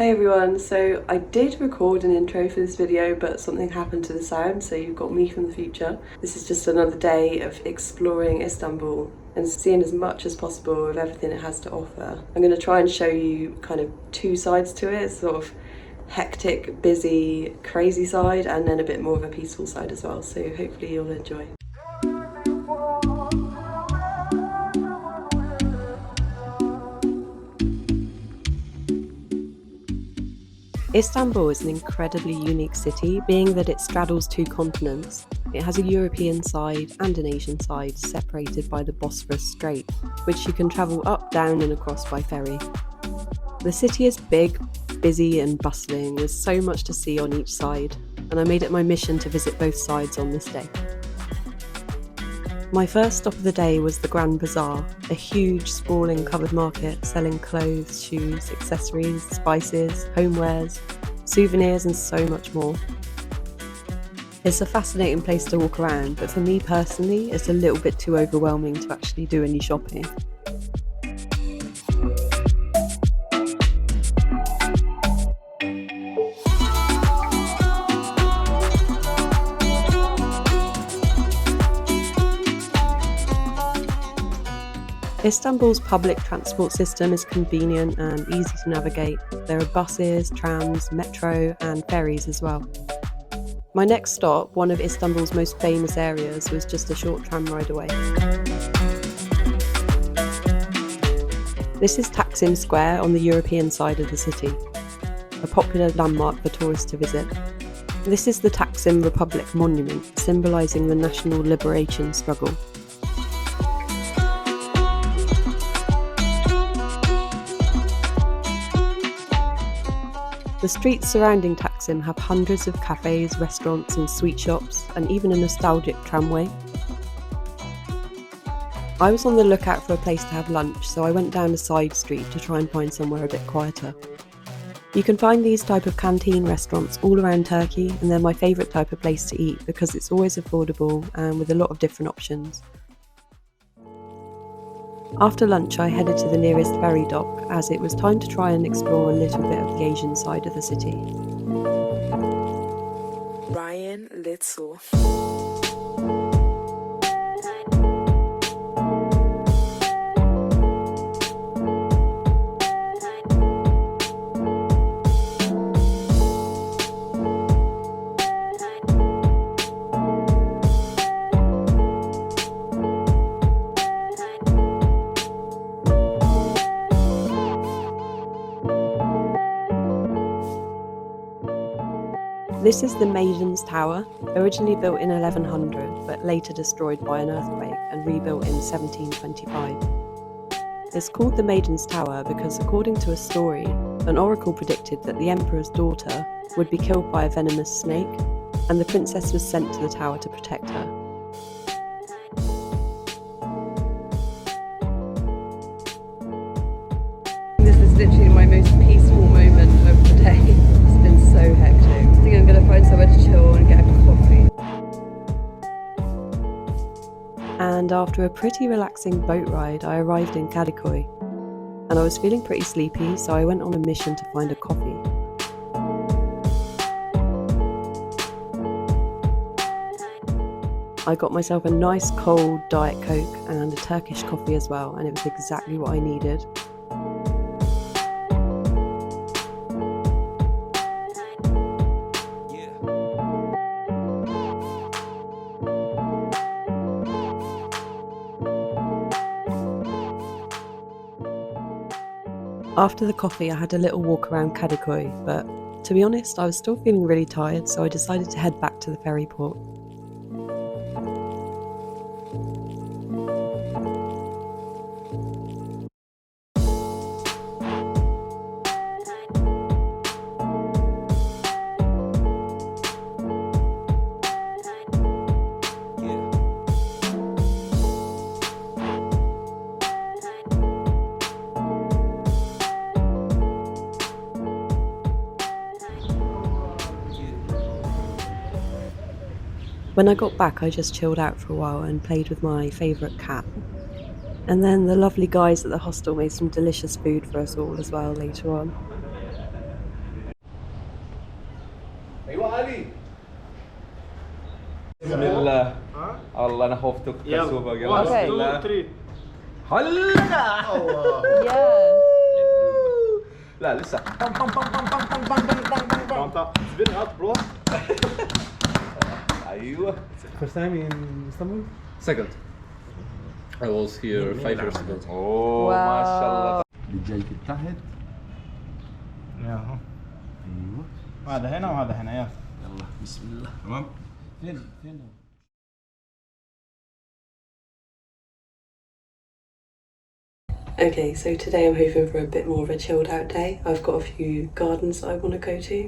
Hey everyone, so I did record an intro for this video, but something happened to the sound, so you've got me from the future. This is just another day of exploring Istanbul and seeing as much as possible of everything it has to offer. I'm going to try and show you kind of two sides to it, sort of hectic, busy, crazy side, and then a bit more of a peaceful side as well, so hopefully you'll enjoy. Istanbul is an incredibly unique city, being that it straddles two continents. It has a European side and an Asian side separated by the Bosphorus Strait, which you can travel up, down and across by ferry. The city is big, busy and bustling, with so much to see on each side, and I made it my mission to visit both sides on this day. My first stop of the day was the Grand Bazaar, a huge, sprawling covered market selling clothes, shoes, accessories, spices, homewares, souvenirs and so much more. It's a fascinating place to walk around, but for me personally, it's a little bit too overwhelming to actually do any shopping. Istanbul's public transport system is convenient and easy to navigate. There are buses, trams, metro and ferries as well. My next stop, one of Istanbul's most famous areas, was just a short tram ride away. This is Taksim Square on the European side of the city, a popular landmark for tourists to visit. This is the Taksim Republic Monument, symbolising the national liberation struggle. The streets surrounding Taksim have hundreds of cafes, restaurants and sweet shops, and even a nostalgic tramway. I was on the lookout for a place to have lunch, so I went down a side street to try and find somewhere a bit quieter. You can find these type of canteen restaurants all around Turkey, and they're my favourite type of place to eat because it's always affordable and with a lot of different options. After lunch I headed to the nearest ferry dock, as it was time to try and explore a little bit of the Asian side of the city. Ryan Little. This is the Maiden's Tower, originally built in 1100 but later destroyed by an earthquake and rebuilt in 1725. It's called the Maiden's Tower because, according to a story, an oracle predicted that the emperor's daughter would be killed by a venomous snake, and the princess was sent to the tower to protect her. This is literally my most peaceful moment of the day. It's been so hectic. I think I'm going to find somewhere to chill and get a coffee. And after a pretty relaxing boat ride, I arrived in Kadikoy. And I was feeling pretty sleepy, so I went on a mission to find a coffee. I got myself a nice cold Diet Coke and a Turkish coffee as well, and it was exactly what I needed. After the coffee I had a little walk around Kadikoy, but to be honest I was still feeling really tired, so I decided to head back to the ferry port. When I got back, I just chilled out for a while and played with my favourite cat. And then the lovely guys at the hostel made some delicious food for us all as well later on. بسم الله. الله انا خفتك كسوبك. يلا بسم الله. هلا. لا لسه. ايوه. First time in Istanbul? Second. I was here 5 years ago. اوه ما شاء الله. اللي جاي تحت. ايوه. هذا هنا وهذا هنا يلا. يلا بسم الله. تمام. فين Okay, so today I'm hoping for a bit more of a chilled out day. I've got a few gardens that I want to go to.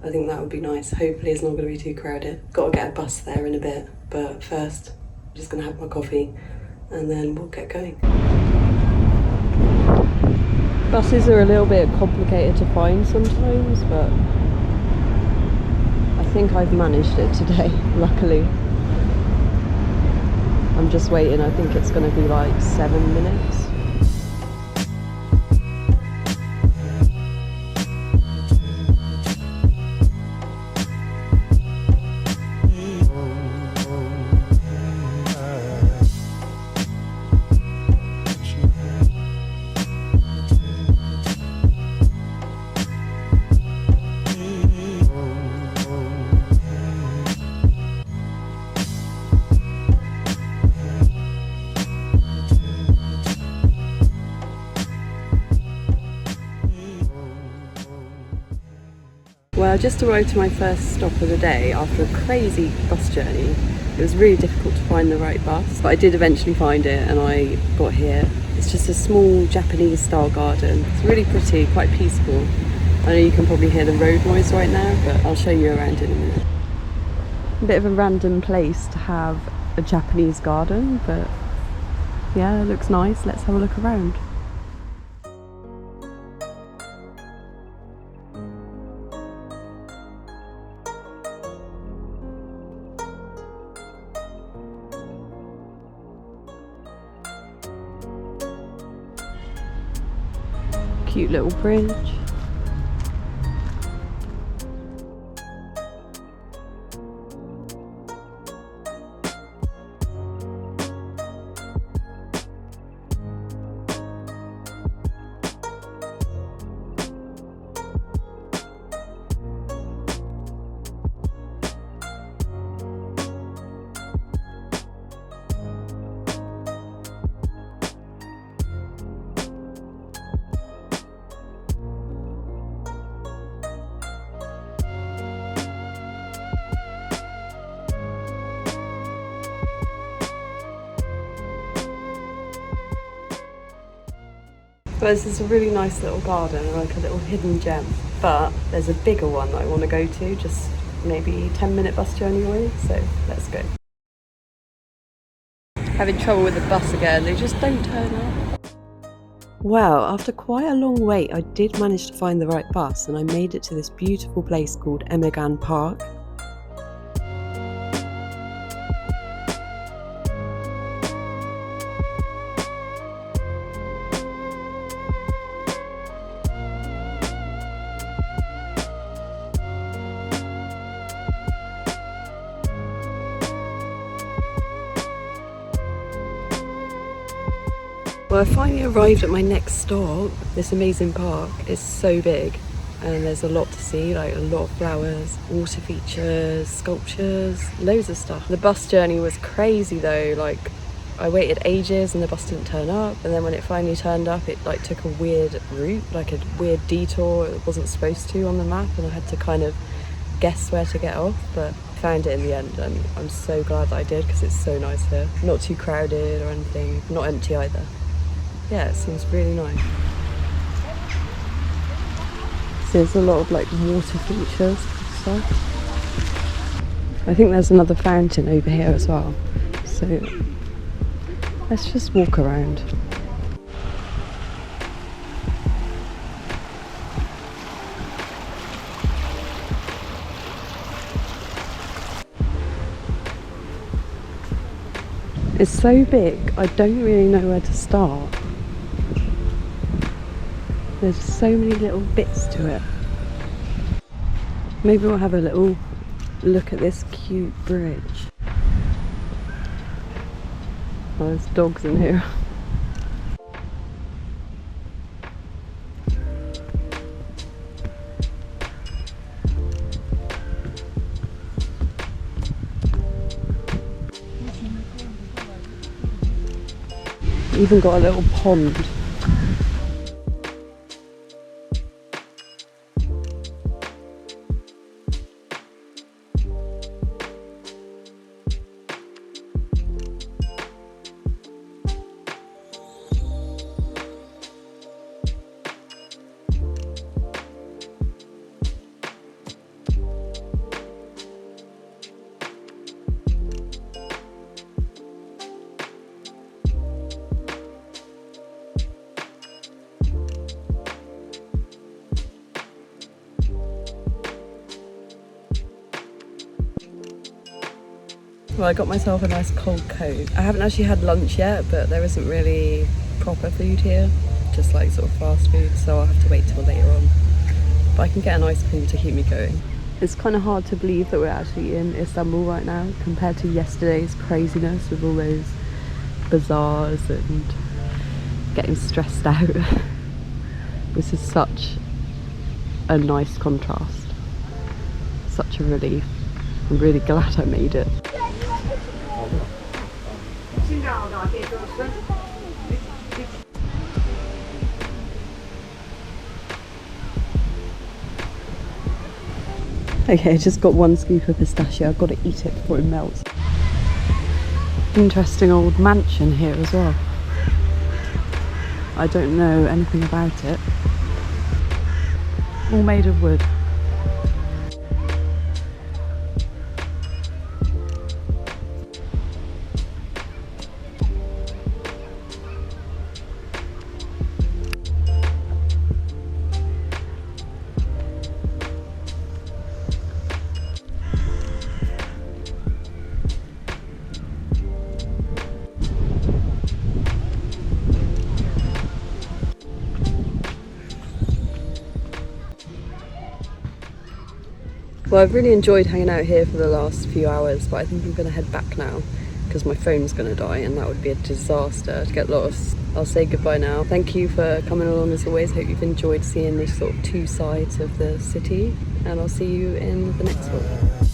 I think that would be nice. Hopefully it's not going to be too crowded. Got to get a bus there in a bit, but first I'm just going to have my coffee and then we'll get going. Buses are a little bit complicated to find sometimes, but I think I've managed it today, luckily. I'm just waiting. I think it's going to be like 7 minutes. Well, I just arrived to my first stop of the day after a crazy bus journey. It was really difficult to find the right bus, but I did eventually find it and I got here. It's just a small Japanese style garden. It's really pretty, quite peaceful. I know you can probably hear the road noise right now, but I'll show you around in a minute. A bit of a random place to have a Japanese garden, but yeah, it looks nice. Let's have a look around. Cute little bridge. But this is a really nice little garden, like a little hidden gem. But there's a bigger one that I want to go to, just maybe 10-minute bus journey away, so let's go. Having trouble with the bus again, they just don't turn up. Well, after quite a long wait, I did manage to find the right bus and I made it to this beautiful place called Emirgan Park. Well, I finally arrived at my next stop. This amazing park is so big and there's a lot to see, like a lot of flowers, water features, sculptures, loads of stuff. The bus journey was crazy though, like I waited ages and the bus didn't turn up, and then when it finally turned up it like took a weird route, like a weird detour it wasn't supposed to on the map, and I had to kind of guess where to get off, but I found it in the end and I'm so glad that I did because it's so nice here. Not too crowded or anything, not empty either. Yeah, it seems really nice. So there's a lot of like water features and stuff. I think there's another fountain over here as well. So let's just walk around. It's so big, I don't really know where to start. There's so many little bits to it. Maybe we'll have a little Look at this cute bridge. Oh, there's dogs in here. Even got a little pond. Well, I got myself a nice cold Coke. I haven't actually had lunch yet, but there isn't really proper food here, just like sort of fast food, so I'll have to wait till later on. But I can get an ice cream to keep me going. It's kind of hard to believe that we're actually in Istanbul right now compared to yesterday's craziness with all those bazaars and getting stressed out. This is such a nice contrast. Such a relief. I'm really glad I made it. Okay, I just got one scoop of pistachio. I've got to eat it before it melts. Interesting old mansion here as well. I don't know anything about it. All made of wood. Well, I've really enjoyed hanging out here for the last few hours, but I think I'm going to head back now because my phone's going to die and that would be a disaster to get lost. I'll say goodbye now. Thank you for coming along as always. Hope you've enjoyed seeing these sort of two sides of the city, and I'll see you in the next one.